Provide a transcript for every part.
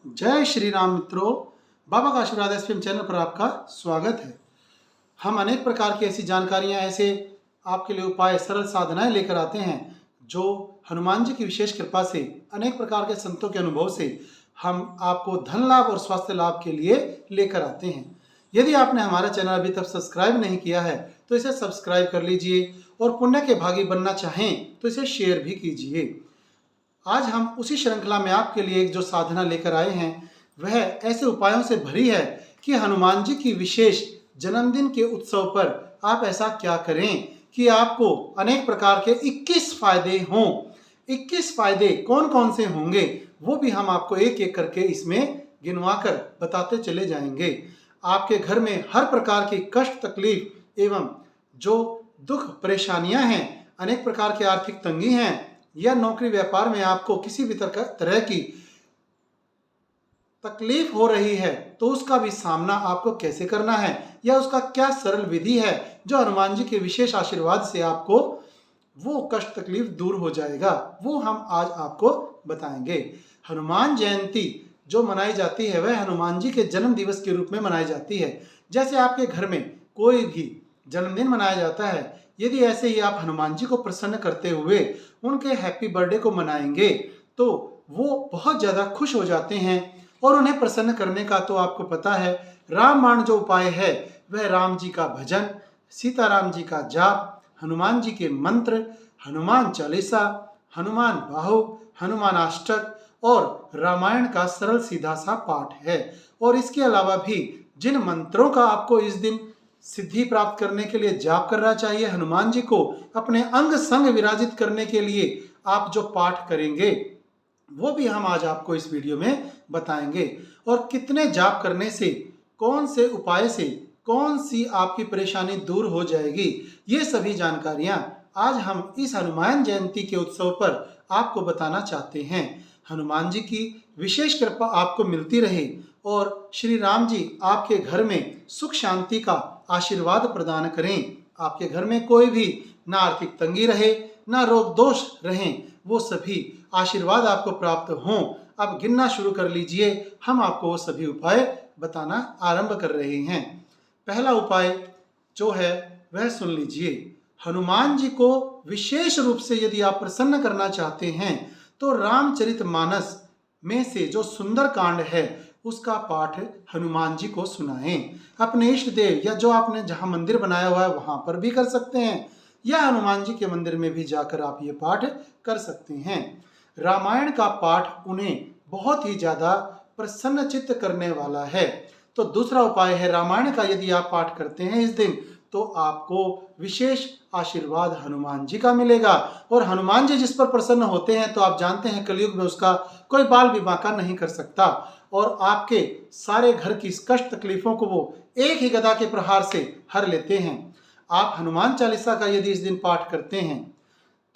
जय श्री राम मित्रों, बाबा का आशीर्वाद एसपीएम चैनल पर आपका स्वागत है। हम अनेक प्रकार की ऐसी जानकारियां, ऐसे आपके लिए उपाय, सरल साधनाएं लेकर आते हैं जो हनुमान जी की विशेष कृपा से, अनेक प्रकार के संतों के अनुभव से हम आपको धन लाभ और स्वास्थ्य लाभ के लिए लेकर आते हैं। यदि आपने हमारा चैनल अभी तक सब्सक्राइब नहीं किया है तो इसे सब्सक्राइब कर लीजिए और पुण्य के भागी बनना चाहें तो इसे शेयर भी कीजिए। आज हम उसी श्रृंखला में आपके लिए एक जो साधना लेकर आए हैं वह ऐसे उपायों से भरी है कि हनुमान जी की विशेष जन्मदिन के उत्सव पर आप ऐसा क्या करें कि आपको अनेक प्रकार के 21 फायदे हों। 21 फायदे कौन कौन से होंगे वो भी हम आपको एक एक करके इसमें गिनवा कर बताते चले जाएंगे। आपके घर में हर प्रकार की कष्ट, तकलीफ एवं जो दुख परेशानियां हैं, अनेक प्रकार की आर्थिक तंगी हैं या नौकरी व्यापार में आपको किसी भी तरह की तकलीफ हो रही है तो उसका भी सामना आपको कैसे करना है या उसका क्या सरल विधि है जो हनुमान जी के विशेष आशीर्वाद से आपको वो कष्ट तकलीफ दूर हो जाएगा, वो हम आज आपको बताएंगे। हनुमान जयंती जो मनाई जाती है वह हनुमान जी के जन्म दिवस के रूप में मनाई जाती है। जैसे आपके घर में कोई भी जन्मदिन मनाया जाता है, यदि ऐसे ही आप हनुमान जी को प्रसन्न करते हुए उनके हैप्पी बर्थडे को मनाएंगे तो वो बहुत ज़्यादा खुश हो जाते हैं। और उन्हें प्रसन्न करने का तो आपको पता है, रामबाण जो उपाय है वह राम जी का भजन, सीताराम जी का जाप, हनुमान जी के मंत्र, हनुमान चालीसा, हनुमान बाहु, हनुमान अष्टक और रामायण का सरल सीधा सा पाठ है। और इसके अलावा भी जिन मंत्रों का आपको इस दिन सिद्धि प्राप्त करने के लिए जाप करना चाहिए, हनुमान जी को अपने अंग संग विराजित करने के लिए आप जो पाठ करेंगे वो भी हम आज आपको इस वीडियो में बताएंगे। और कितने जाप करने से, कौन से उपाय से कौन सी आपकी परेशानी दूर हो जाएगी, ये सभी जानकारियां आज हम इस हनुमान जयंती के उत्सव पर आपको बताना चाहते हैं। हनुमान जी की विशेष कृपा आपको मिलती रहे और श्री राम जी आपके घर में सुख शांति का आशीर्वाद प्रदान करें। आपके घर में कोई भी ना आर्थिक तंगी रहे, ना रोग दोष रहें, वो सभी आशीर्वाद आपको प्राप्त हों। अब गिनना शुरू कर लीजिए, हम आपको वो सभी उपाय बताना आरंभ कर रहे हैं। पहला उपाय जो है वह सुन लीजिए। हनुमान जी को विशेष रूप से यदि आप प्रसन्न करना चाहते हैं तो रामचरितमानस में से जो सुंदर कांड है उसका पाठ हनुमान जी को सुनाएं। अपने इष्ट देव या जो आपने जहां मंदिर बनाया हुआ है वहां पर भी कर सकते हैं या हनुमान जी के मंदिर में भी जाकर आप ये पाठ कर सकते हैं। रामायण का पाठ उन्हें बहुत ही ज्यादा प्रसन्नचित्त करने वाला है। तो दूसरा उपाय है, रामायण का यदि आप पाठ करते हैं इस दिन तो आपको विशेष आशीर्वाद हनुमान जी का मिलेगा। और हनुमान जी जिस पर प्रसन्न होते हैं तो आप जानते हैं कलयुग में उसका कोई बाल भी बांका नहीं कर सकता और आपके सारे घर की कष्ट तकलीफों को वो एक ही गदा के प्रहार से हर लेते हैं। आप हनुमान चालीसा का यदि इस दिन पाठ करते हैं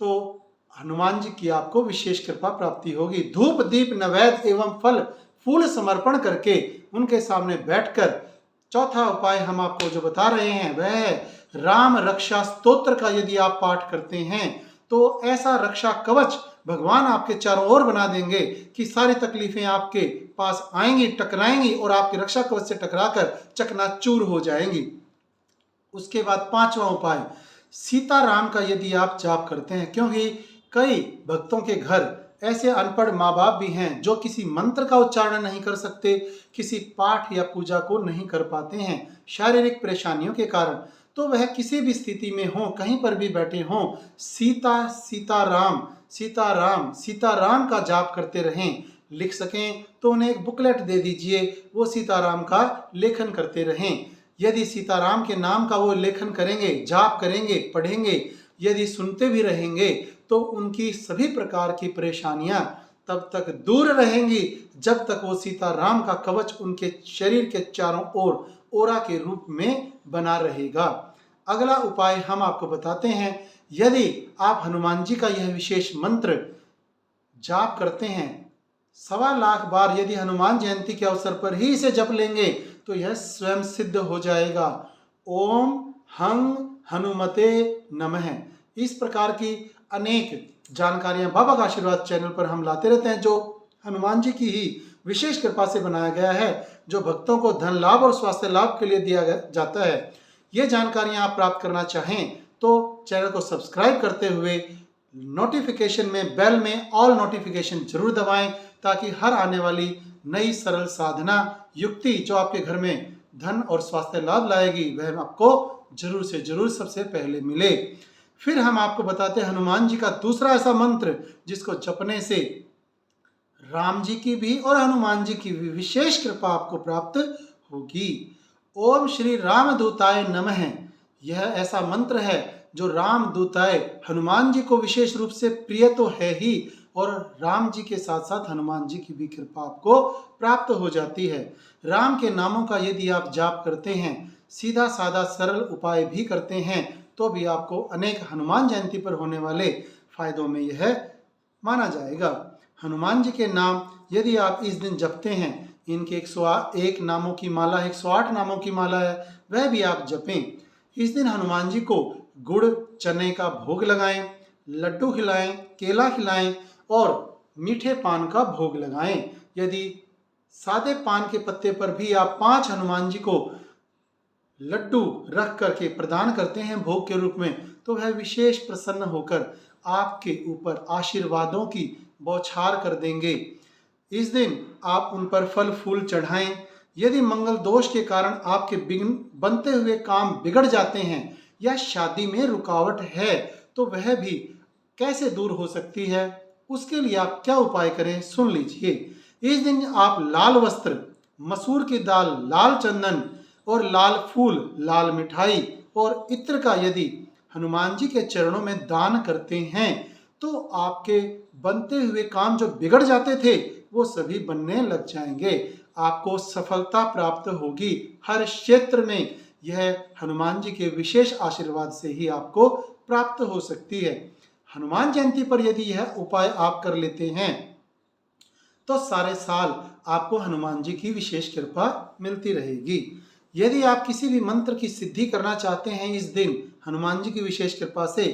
तो हनुमान जी की आपको विशेष कृपा प्राप्ति होगी। धूप दीप नैवेद्य एवं फल फूल समर्पण करके उनके सामने बैठकर चौथा उपाय हम आपको जो बता रहे हैं वह है राम रक्षा स्तोत्र का यदि आप पाठ करते हैं तो ऐसा रक्षा कवच भगवान आपके चारों ओर बना देंगे कि सारी तकलीफें आपके पास आएंगी, टकराएंगी और आपके रक्षा कवच से टकराकर चकनाचूर हो जाएंगी। उसके बाद पांचवा उपाय, सीताराम का यदि आप जाप करते हैं, क्योंकि कई भक्तों के घर ऐसे अनपढ़ माँ बाप भी हैं जो किसी मंत्र का उच्चारण नहीं कर सकते, किसी पाठ या पूजा को नहीं कर पाते हैं शारीरिक परेशानियों के कारण। तो वह किसी भी स्थिति में हो, कहीं पर भी बैठे हों, सीता सीताराम सीताराम सीताराम का जाप करते रहें। लिख सकें तो उन्हें एक बुकलेट दे दीजिए, वो सीताराम का लेखन करते रहें। यदि सीताराम के नाम का वो लेखन करेंगे, जाप करेंगे, पढ़ेंगे, यदि सुनते भी रहेंगे तो उनकी सभी प्रकार की परेशानियां तब तक दूर रहेंगी जब तक वो सीताराम का कवच उनके शरीर के चारों ओर ओरा के रूप में बना रहेगा। अगला उपाय हम आपको बताते हैं, यदि आप हनुमान जी का यह विशेष मंत्र जाप करते हैं 1.25 बार, यदि हनुमान जयंती के अवसर पर ही इसे जप लेंगे तो यह स्वयं सिद्ध हो जाएगा। ओम हंग हनुमते नमः। इस प्रकार की अनेक जानकारियां बाबा का आशीर्वाद चैनल पर हम लाते रहते हैं जो हनुमान जी की ही विशेष कृपा से बनाया गया है, जो भक्तों को धन लाभ और स्वास्थ्य लाभ के लिए दिया जाता है। ये जानकारियां आप प्राप्त करना चाहें तो चैनल को सब्सक्राइब करते हुए नोटिफिकेशन में बेल में ऑल नोटिफिकेशन जरूर दबाएं, ताकि हर आने वाली नई सरल साधना युक्ति जो आपके घर में धन और स्वास्थ्य लाभ लाएगी वह आपको जरूर से जरूर सबसे पहले मिले। फिर हम आपको बताते हैं हनुमान जी का दूसरा ऐसा मंत्र जिसको जपने से राम जी की भी और हनुमान जी की भी विशेष कृपा आपको प्राप्त होगी। ओम श्री रामदूताय नमः। यह ऐसा मंत्र है जो रामदूताय हनुमान जी को विशेष रूप से प्रिय तो है ही, और राम जी के साथ साथ हनुमान जी की भी कृपा आपको प्राप्त हो जाती है। राम के नामों का यदि आप जाप करते हैं, सीधा साधा सरल उपाय भी करते हैं, तो भी आपको अनेक हनुमान जयंती पर होने वाले फायदों में यह माना जाएगा। हनुमान जी के नाम यदि आप इस दिन जपते हैं, इनके 101 नामों की माला, 108 नामों की माला है, वह भी आप जपें। इस दिन हनुमान जी को गुड़ चने का भोग लगाएं, लड्डू खिलाएं, केला खिलाएं और मीठे पान का भोग लगाएं। यदि सादे पान के पत्ते पर भी आप 5 हनुमान जी को लड्डू रख करके प्रदान करते हैं भोग के रूप में, तो वह विशेष प्रसन्न होकर आपके ऊपर आशीर्वादों की बौछार कर देंगे। इस दिन आप उन पर फल फूल चढ़ाएं। यदि मंगल दोष के कारण आपके बनते हुए काम बिगड़ जाते हैं या शादी में रुकावट है, तो वह भी कैसे दूर हो सकती है, उसके लिए आप क्या उपाय करें सुन लीजिए। इस दिन आप लाल वस्त्र, मसूर की दाल, लाल चंदन और लाल फूल, लाल मिठाई और इत्र का यदि हनुमान जी के चरणों में दान करते हैं, तो आपके बनते हुए काम जो बिगड़ जाते थे वो सभी बनने लग जाएंगे। आपको सफलता प्राप्त होगी हर क्षेत्र में। यह हनुमान जी के विशेष आशीर्वाद से ही आपको प्राप्त हो सकती है। हनुमान जयंती पर यदि यह उपाय आप कर लेते हैं तो सारे साल आपको हनुमान जी की विशेष कृपा मिलती रहेगी। यदि आप किसी भी मंत्र की सिद्धि करना चाहते हैं इस दिन हनुमान जी की विशेष कृपा से,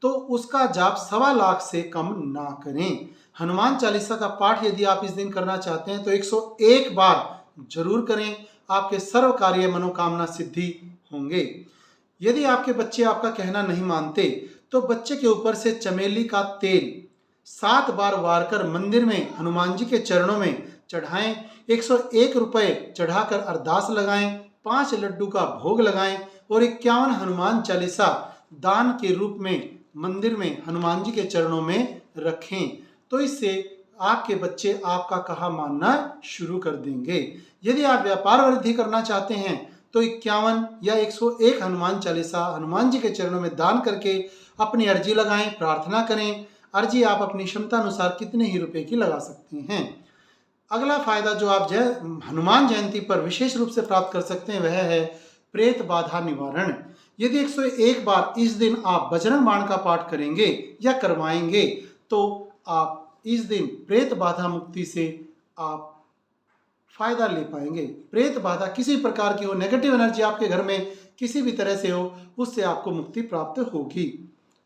तो उसका जाप 1.25 लाख से कम ना करें। हनुमान चालीसा का पाठ यदि आप इस दिन करना चाहते हैं तो 101 बार जरूर करें, आपके सर्व कार्य मनोकामना सिद्धि होंगे। यदि आपके बच्चे आपका कहना नहीं मानते, तो बच्चे के ऊपर से चमेली का तेल 7 बार वार कर मंदिर में हनुमान जी के चरणों में चढ़ाएं। 101 रुपए चढ़ाकर अरदास लगाएं, 5 लड्डू का भोग लगाएं और 51 हनुमान चालीसा दान के रूप में मंदिर में हनुमान जी के चरणों में रखें। तो इससे आपके बच्चे आपका कहा मानना शुरू कर देंगे। यदि आप व्यापार वृद्धि करना चाहते हैं तो 51 या 101 हनुमान चालीसा हनुमान जी के चरणों में दान करके अपनी अर्जी लगाएं, प्रार्थना करें। अर्जी आप अपनी क्षमता अनुसार कितने ही रुपए की लगा सकते हैं। अगला फायदा जो आप हनुमान जयंती पर विशेष रूप से प्राप्त कर सकते हैं वह है प्रेत बाधा निवारण। यदि 101 बार इस दिन आप बजरंग बाण का पाठ करेंगे या करवाएंगे, तो आप इस दिन प्रेत बाधा मुक्ति से आप फायदा ले पाएंगे। प्रेत बाधा किसी प्रकार की हो, नेगेटिव एनर्जी आपके घर में किसी भी तरह से हो, उससे आपको मुक्ति प्राप्त होगी।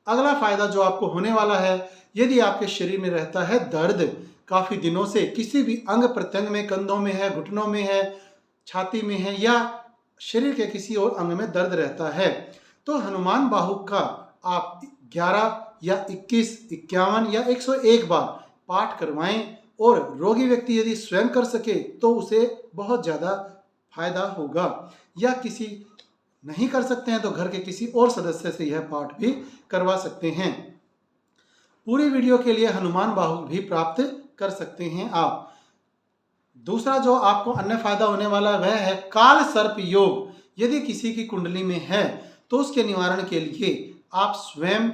अगला फायदा जो आपको होने वाला है, यदि आपके शरीर में रहता है दर्द काफी दिनों से, किसी भी अंग प्रत्यंग में, कंधों में है, घुटनों में है, छाती में है या शरीर के किसी और अंग में दर्द रहता है, तो हनुमान बाहुक का आप 11 या 21, 51 या 101 बार पाठ करवाएं। और रोगी व्यक्ति यदि स्वयं कर सके तो उसे बहुत ज़्यादा फायदा होगा, या किसी नहीं कर सकते हैं तो घर के किसी और सदस्य से यह पाठ भी करवा सकते हैं। पूरी वीडियो के लिए हनुमान बाहुक भी प्राप्त कर सकते हैं आप। दूसरा जो आपको अन्य फायदा होने वाला है वह है काल सर्प योग। यदि किसी की कुंडली में है तो उसके निवारण के लिए आप स्वयं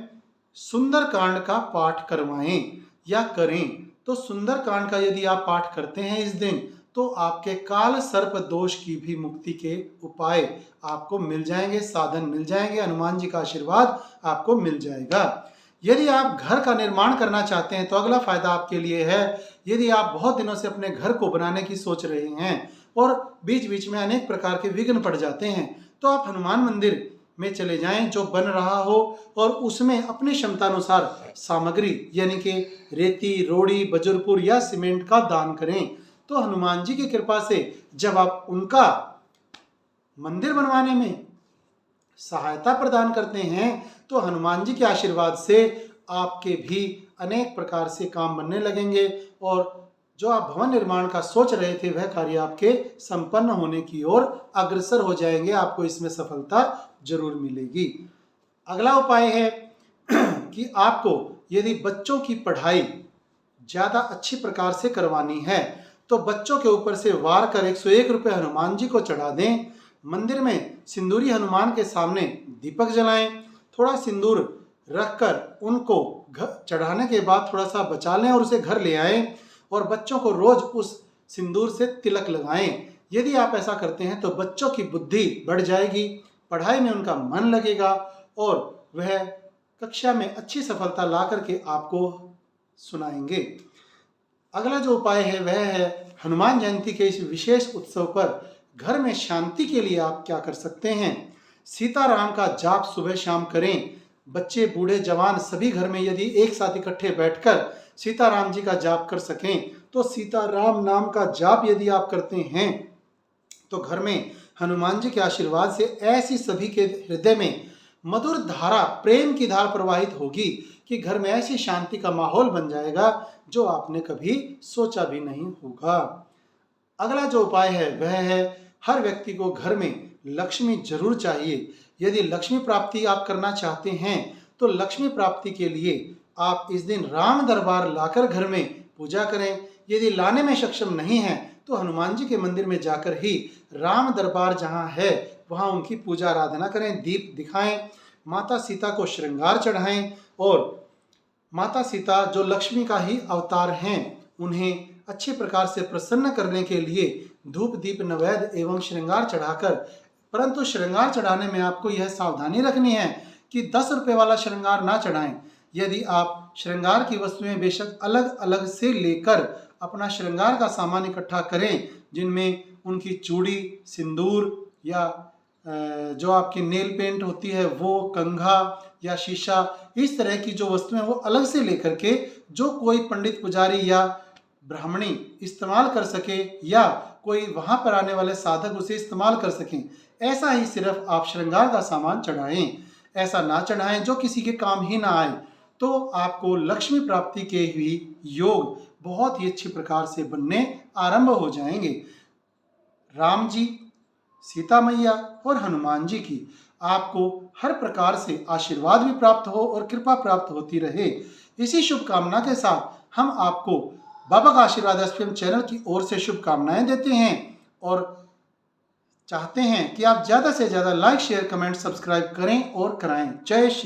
सुंदरकांड का पाठ करवाएं या करें। तो सुंदरकांड का यदि आप पाठ करते हैं इस दिन, तो आपके काल सर्प दोष की भी मुक्ति के उपाय आपको मिल जाएंगे, साधन मिल जाएंगे, हनुमान जी का आशीर्वाद आपको मिल जाएगा। यदि आप घर का निर्माण करना चाहते हैं तो अगला फायदा आपके लिए है, यदि आप बहुत दिनों से अपने घर को बनाने की सोच रहे हैं और बीच बीच में अनेक प्रकार के विघ्न पड़ जाते हैं, तो आप हनुमान मंदिर में चले जाएं जो बन रहा हो और उसमें अपनी क्षमता अनुसार सामग्री यानी कि रेती, रोड़ी, बजुरपुर या सीमेंट का दान करें। तो हनुमान जी की कृपा से जब आप उनका मंदिर बनवाने में सहायता प्रदान करते हैं तो हनुमान जी के आशीर्वाद से आपके भी अनेक प्रकार से काम बनने लगेंगे और जो आप भवन निर्माण का सोच रहे थे वह कार्य आपके संपन्न होने की ओर अग्रसर हो जाएंगे। आपको इसमें सफलता जरूर मिलेगी। अगला उपाय है कि आपको यदि बच्चों की पढ़ाई ज़्यादा अच्छी प्रकार से करवानी है तो बच्चों के ऊपर से वार कर 101 रुपये हनुमान जी को चढ़ा दें। मंदिर में सिंदूरी हनुमान के सामने दीपक जलाएं। थोड़ा सिंदूर रखकर उनको चढ़ाने के बाद थोड़ा सा बचा लें और उसे घर ले आएं और बच्चों को रोज उस सिंदूर से तिलक लगाएं। यदि आप ऐसा करते हैं तो बच्चों की बुद्धि बढ़ जाएगी, पढ़ाई में उनका मन लगेगा और वह कक्षा में अच्छी सफलता ला करके आपको सुनाएंगे। अगला जो उपाय है वह है हनुमान जयंती के इस विशेष उत्सव पर घर में शांति के लिए आप क्या कर सकते हैं। सीताराम का जाप सुबह शाम करें। बच्चे बूढ़े जवान सभी घर में यदि एक साथ इकट्ठे बैठकर सीताराम जी का जाप कर सकें तो सीताराम नाम का जाप यदि आप करते हैं तो घर में हनुमान जी के आशीर्वाद से ऐसी सभी के हृदय में मधुर धारा, प्रेम की धारा प्रवाहित होगी कि घर में ऐसी शांति का माहौल बन जाएगा जो आपने कभी सोचा भी नहीं होगा। अगला जो उपाय है वह है हर व्यक्ति को घर में लक्ष्मी जरूर चाहिए। यदि लक्ष्मी प्राप्ति आप करना चाहते हैं तो लक्ष्मी प्राप्ति के लिए आप इस दिन राम दरबार लाकर घर में पूजा करें। यदि लाने में सक्षम नहीं है तो हनुमान जी के मंदिर में जाकर ही राम दरबार जहाँ है वहाँ उनकी पूजा आराधना करें, दीप दिखाएं, माता सीता को श्रृंगार चढ़ाएं और माता सीता जो लक्ष्मी का ही अवतार हैं उन्हें अच्छी प्रकार से प्रसन्न करने के लिए धूप दीप नैवेद्य एवं श्रृंगार चढ़ाकर, परंतु श्रृंगार चढ़ाने में आपको यह सावधानी रखनी है कि 10 रुपये वाला श्रृंगार ना चढ़ाएं। यदि आप श्रृंगार की वस्तुएं बेशक अलग अलग से लेकर अपना श्रृंगार का सामान इकट्ठा करें जिनमें उनकी चूड़ी, सिंदूर या जो आपकी नेल पेंट होती है वो, कंघा या शीशा, इस तरह की जो वस्तुएं वो अलग से लेकर के जो कोई पंडित पुजारी या ब्राह्मणी इस्तेमाल कर सके या कोई वहाँ पर आने वाले साधक उसे इस्तेमाल कर सकें, ऐसा ही सिर्फ आप श्रृंगार का सामान चढ़ाएं। ऐसा ना चढ़ाएं जो किसी के काम ही ना आए, तो आपको लक्ष्मी प्राप्ति के भी योग बहुत ही अच्छी प्रकार से बनने आरंभ हो जाएंगे। राम जी, सीता मैया और हनुमान जी की आपको हर प्रकार से आशीर्वाद भी प्राप्त हो और कृपा प्राप्त होती रहे। इसी शुभकामना के साथ हम आपको बाबा का आशीर्वाद एसपीएम चैनल की ओर से शुभकामनाएं देते हैं और चाहते हैं कि आप ज़्यादा से ज़्यादा लाइक, शेयर, कमेंट, सब्सक्राइब करें और कराएं। जय श्री